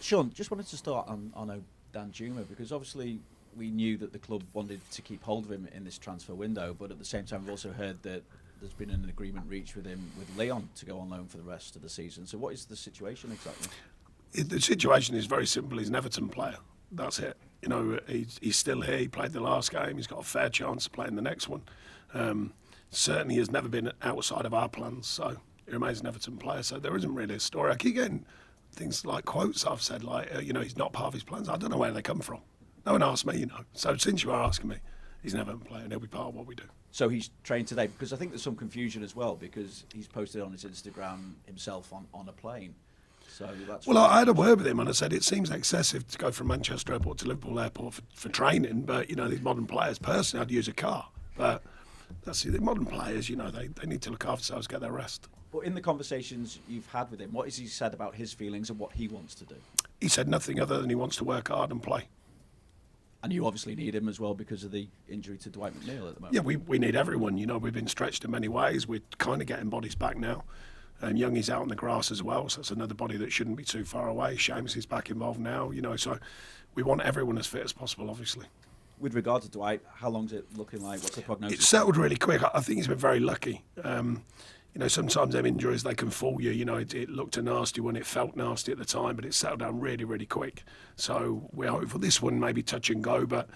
Sean, just wanted to start on Danjuma, because obviously we knew that the club wanted to keep hold of him in this transfer window, but at the same time we've also heard that there's been an agreement reached with him, with Leon, to go on loan for the rest of the season. So what is the situation exactly? The situation is very simple. He's an Everton player. That's it. You know, he's still here. He played the last game. He's got a fair chance of playing the next one. Certainly has never been outside of our plans, so he remains an Everton player. So there isn't really a story. I keep getting things like quotes I've said, like, he's not part of his plans. I don't know where they come from. No one asked me, So since you are asking me, he's an Everton player and he'll be part of what we do. So he's trained today, because I think there's some confusion as well, because he's posted on his Instagram himself on a plane. So that's I had a word with him and I said it seems excessive to go from Manchester Airport to Liverpool Airport for training, but these modern players, personally I'd use a car, but that's the modern players, they need to look after themselves, get their rest. But in the conversations you've had with him, what has he said about his feelings and what he wants to do? He said nothing other than he wants to work hard and play. And you obviously need him as well because of the injury to Dwight McNeil at the moment. Yeah, we need everyone. We've been stretched in many ways. We're kind of getting bodies back now. Youngie's out on the grass as well, so that's another body that shouldn't be too far away. Seamus is back involved now, so we want everyone as fit as possible, obviously. With regard to Dwight, how long's it looking like? What's the prognosis? It's settled really quick. I think he's been very lucky. Sometimes them injuries, they can fool you. It looked a nasty one, it felt nasty at the time, but it settled down really, really quick. So we're hopeful this one maybe touch and go, but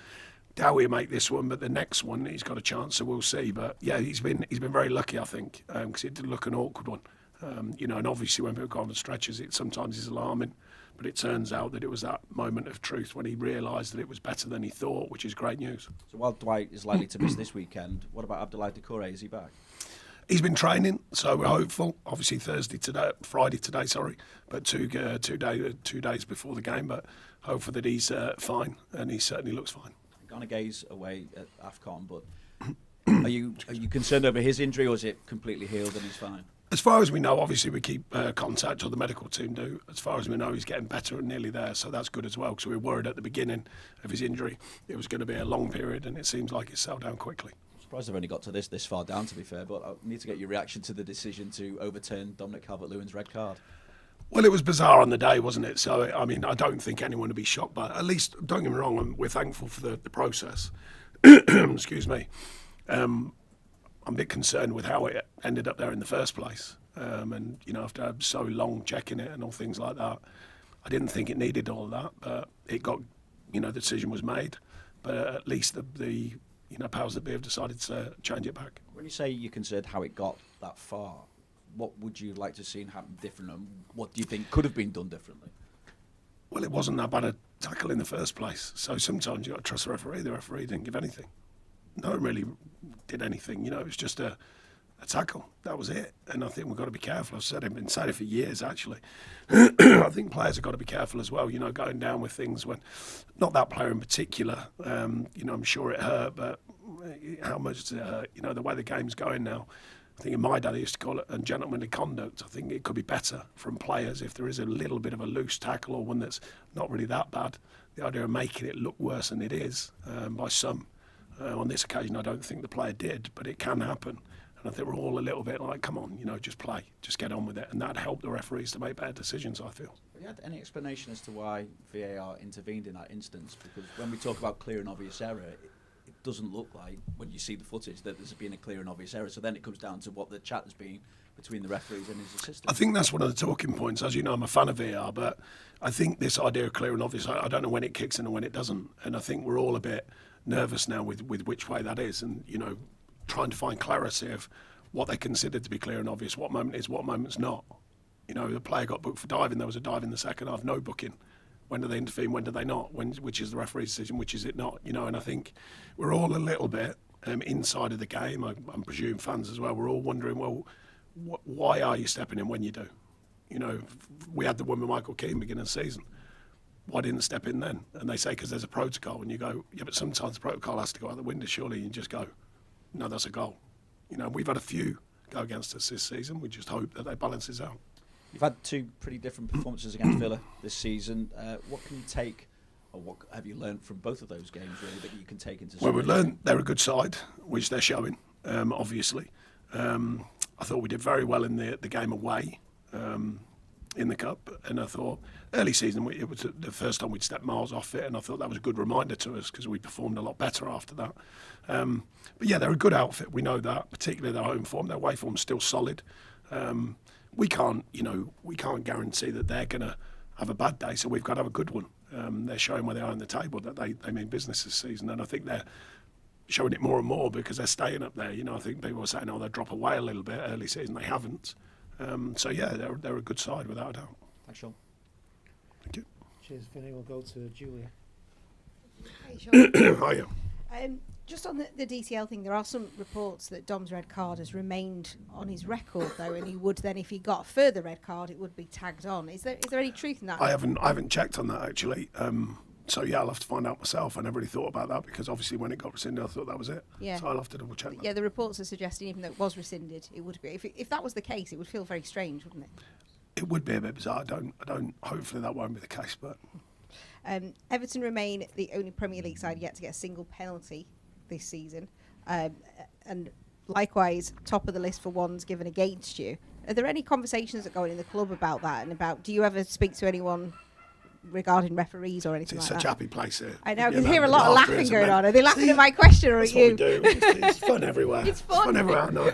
doubt we'll make this one. But the next one, he's got a chance, so we'll see. But yeah, he's been very lucky, I think, because it did look an awkward one. And obviously when people go on the stretchers, it sometimes is alarming. But it turns out that it was that moment of truth when he realised that it was better than he thought, which is great news. So while Dwight is likely to miss this weekend, what about Abdoulaye Doucouré? Is he back? He's been training, so we're hopeful. Obviously Friday today, but two days before the game. But hopeful that he's fine, and he certainly looks fine. Gonna gaze away at AFCON, but are you concerned over his injury, or is it completely healed and he's fine? As far as we know, obviously we keep contact, or the medical team do. As far as we know, he's getting better and nearly there, so that's good as well, because we were worried at the beginning of his injury it was going to be a long period, and it seems like it's settled down quickly. I'm surprised I've only got to this far down, to be fair, but I need to get your reaction to the decision to overturn Dominic Calvert-Lewin's red card. Well, it was bizarre on the day, wasn't it? So, I mean, I don't think anyone would be shocked, but at least, don't get me wrong, we're thankful for the process. Excuse me. I'm a bit concerned with how it ended up there in the first place. And, after so long checking it and all things like that, I didn't think it needed all of that, but it got, the decision was made. But at least the powers that be have decided to change it back. When you say you're concerned how it got that far, what would you like to see happen different, and what do you think could have been done differently? Well, it wasn't that bad a tackle in the first place, so sometimes you've got to trust the referee. The referee didn't give anything. No one really did anything, it was just a tackle. That was it. And I think we've got to be careful. I've been saying it for years, actually. I think players have got to be careful as well, going down with things when, not that player in particular, I'm sure it hurt, but how much does it hurt? The way the game's going now, I think in my day they used to call it ungentlemanly conduct. I think it could be better from players if there is a little bit of a loose tackle or one that's not really that bad. The idea of making it look worse than it is by some. On this occasion, I don't think the player did, but it can happen. And I think we're all a little bit like, come on, just play, just get on with it. And that'd help the referees to make better decisions, I feel. Have you had any explanation as to why VAR intervened in that instance? Because when we talk about clear and obvious error, it doesn't look like, when you see the footage, that there's been a clear and obvious error. So then it comes down to what the chat has been between the referees and his assistant. I think that's one of the talking points. As you know, I'm a fan of VAR, but I think this idea of clear and obvious, I don't know when it kicks in and when it doesn't. And I think we're all a bit nervous now with which way that is, and trying to find clarity of what they consider to be clear and obvious, what moment is, what moment's not. The player got booked for diving, there was a dive in the second half, no booking. When do they intervene, when do they not? Which is the referee's decision, which is it not? And I think we're all a little bit inside of the game. I'm presuming fans as well. We're all wondering, well, why are you stepping in when you do? We had the one with Michael Keane beginning of the season. Why didn't step in then? And they say because there's a protocol, and you go, yeah, but sometimes the protocol has to go out the window, surely, and you just go, no, that's a goal. We've had a few go against us this season. We just hope that they balance this out. You've had two pretty different performances against Villa this season. What can you take, or what have you learned from both of those games, really, that you can take into? Well, we've learned they're a good side, which they're showing, obviously. I thought we did very well in the game away. in the cup, and I thought early season it was the first time we'd stepped miles off it, and I thought that was a good reminder to us because we performed a lot better after that. But yeah, they're a good outfit. We know that, particularly their home form. Their away form's still solid. We can't guarantee that they're going to have a bad day, so we've got to have a good one. They're showing where they are on the table that they mean business this season, and I think they're showing it more and more because they're staying up there. I think people are saying, they'll drop away a little bit early season. They haven't. So yeah, they're a good side without a doubt. Thanks, Sean. Thank you. Cheers, Vinny. We'll go to Julia. Hey, Sean. Hiya. Just on the DCL thing, there are some reports that Dom's red card has remained on his record, though, and he would then, if he got a further red card, it would be tagged on. Is there any truth in that? I haven't checked on that actually. So yeah, I'll have to find out myself. I never really thought about that because obviously when it got rescinded, I thought that was it. Yeah. So I'll have to double check that. Yeah, the reports are suggesting even though it was rescinded, it would be. If that was the case, it would feel very strange, wouldn't it? It would be a bit bizarre. I don't. Hopefully that won't be the case, but. Everton remain the only Premier League side yet to get a single penalty this season, and likewise top of the list for ones given against you. Are there any conversations that go on in the club about that, and about, do you ever speak to anyone regarding referees or anything It's like such that? a happy place here. I know, because Yeah, I hear a man, lot of laughter laughing is going immense. on. Are they laughing at my question, or That's at you? what we do. It's fun everywhere. It's fun. everywhere. No.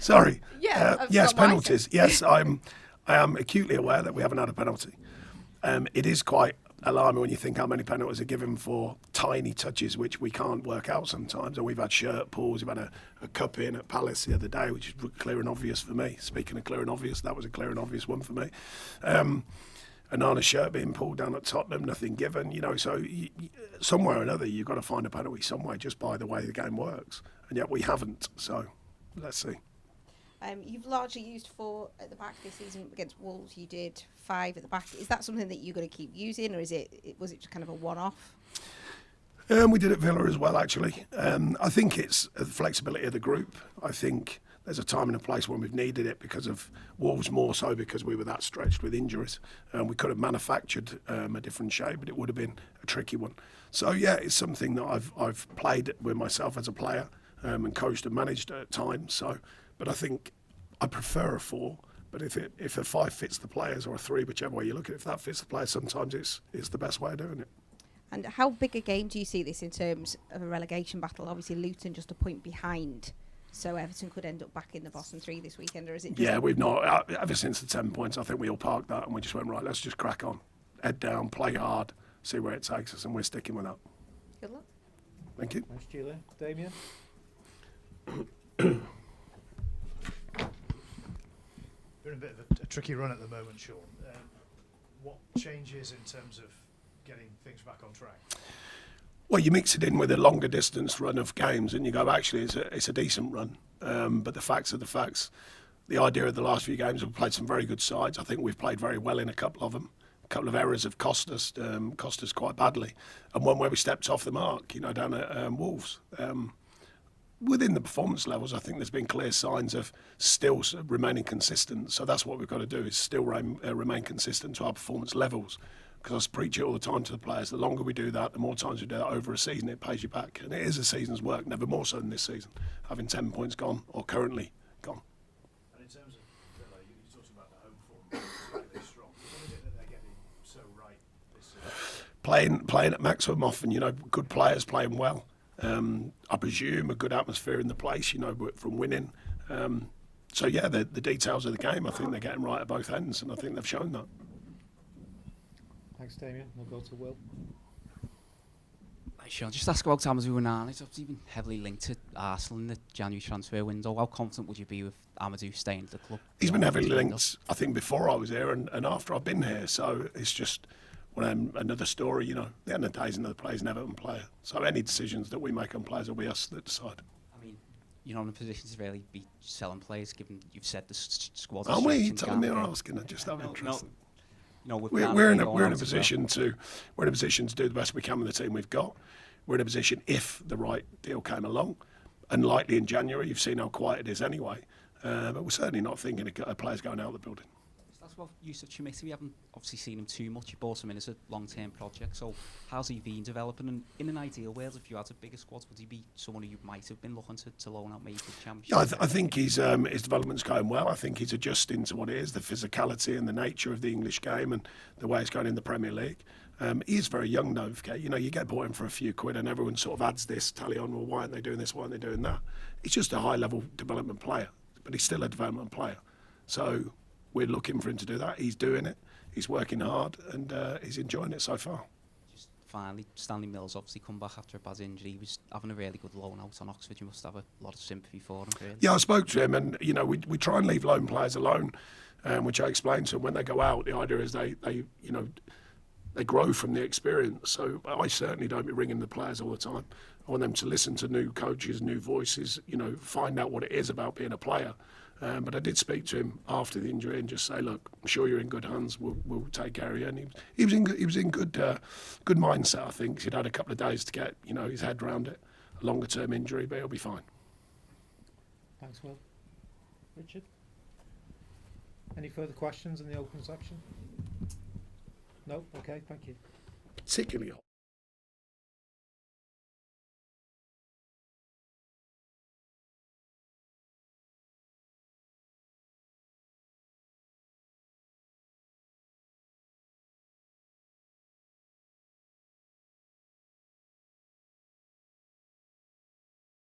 Sorry. Yeah, I've yes, got my penalties. Yes, I am acutely aware that we haven't had a penalty. It is quite alarming when you think how many penalties are given for tiny touches which we can't work out sometimes. And we've had shirt pulls, we've had a cup in at Palace the other day, which is clear and obvious for me. Speaking of clear and obvious, that was a clear and obvious one for me. Anana's shirt being pulled down at Tottenham, nothing given. So somewhere or another you've got to find a penalty somewhere just by the way the game works. And yet we haven't. So let's see. You've largely used 4 at the back this season. Against Wolves you did 5 at the back. Is that something that you're going to keep using, or was it just kind of a one-off? We did at Villa as well, actually. I think it's the flexibility of the group. I think there's a time and a place when we've needed it because of Wolves, more so because we were that stretched with injuries. We could have manufactured a different shape, but it would have been a tricky one. So yeah, it's something that I've played with myself as a player and coached and managed at times. So, but I think I prefer a 4. But if a 5 fits the players, or a 3, whichever way you look at it, if that fits the players, sometimes it's the best way of doing it. And how big a game do you see this in terms of a relegation battle? Obviously, Luton just a point behind, so Everton could end up back in the bottom 3 this weekend, or is it just... Yeah, we've not. Ever since the 10 points, I think we all parked that and we just went, right, let's just crack on. Head down, play hard, see where it takes us, and we're sticking with that. Good luck. Thank you. Thanks, Julia. Damien? We're in a bit of a tricky run at the moment, Sean. What changes in terms of getting things back on track? Well, you mix it in with a longer distance run of games and you go, actually, it's a decent run. But the facts are the facts. The idea of the last few games, we've played some very good sides. I think we've played very well in a couple of them. A couple of errors have cost us quite badly. And one where we stepped off the mark, down at Wolves. Within the performance levels, I think there's been clear signs of still remaining consistent. So that's what we've got to do, is still remain consistent to our performance levels. Because I preach it all the time to the players. The longer we do that, the more times we do that over a season, it pays you back. And it is a season's work, never more so than this season, having 10 points gone, or currently gone. And in terms of Villa, you talked about the home form being slightly strong. What is it that they're getting so right this season? Playing at maximum often, good players playing well. I presume a good atmosphere in the place, from winning. So yeah, the details of the game, I think they're getting right at both ends, and I think they've shown that. Thanks, Damien. We'll go to Will. Hi, Sean. Just ask about Amadou Onana. He's obviously been heavily linked to Arsenal in the January transfer window. How confident would you be with Amadou staying at the club? He's been heavily linked, I think, before I was here and after I've been here. So it's just another story, The end of the day, another player's an Everton player. So any decisions that we make on players will be us that decide. I mean, you're not in a position to really be selling players, given you've said the squad. Aren't we? Telling me or asking? I just have interest. We're in a position to do the best we can with the team we've got. We're in a position, if the right deal came along, unlikely in January. You've seen how quiet it is anyway. But we're certainly not thinking of players going out of the building. That's about Yusuf Chamiti? We haven't obviously seen him too much. You brought him in as a long-term project. So how's he been developing? And in an ideal world, if you had a bigger squad, would he be someone who you might have been looking to loan out maybe to the Championship? Yeah, I think his development's going well. I think he's adjusting to what it is, the physicality and the nature of the English game and the way it's going in the Premier League. He is very young, don't forget. You know, you get bought in for a few quid and everyone sort of adds this tally on, well, why aren't they doing this, why aren't they doing that? He's just a high-level development player, but he's still a development player. So we're looking for him to do that. He's doing it. He's working hard and he's enjoying it so far. Just finally, Stanley Mills obviously come back after a bad injury. He was having a really good loan out on Oxford. You must have a lot of sympathy for him, really. Yeah, I spoke to him and, you know, we try and leave loan players alone, which I explained to him. When they go out, the idea is they you know, they grow from the experience. So I certainly don't be ringing the players all the time. I want them to listen to new coaches, new voices, you know, find out what it is about being a player. But I did speak to him after the injury and just say, look, I'm sure you're in good hands. We'll take care of you. And he was in good mindset, I think. He'd had a couple of days to get, you know, his head around it. A longer term injury, but he'll be fine. Thanks, Will. Richard? Any further questions in the open section? No? Okay, thank you. Particularly hot.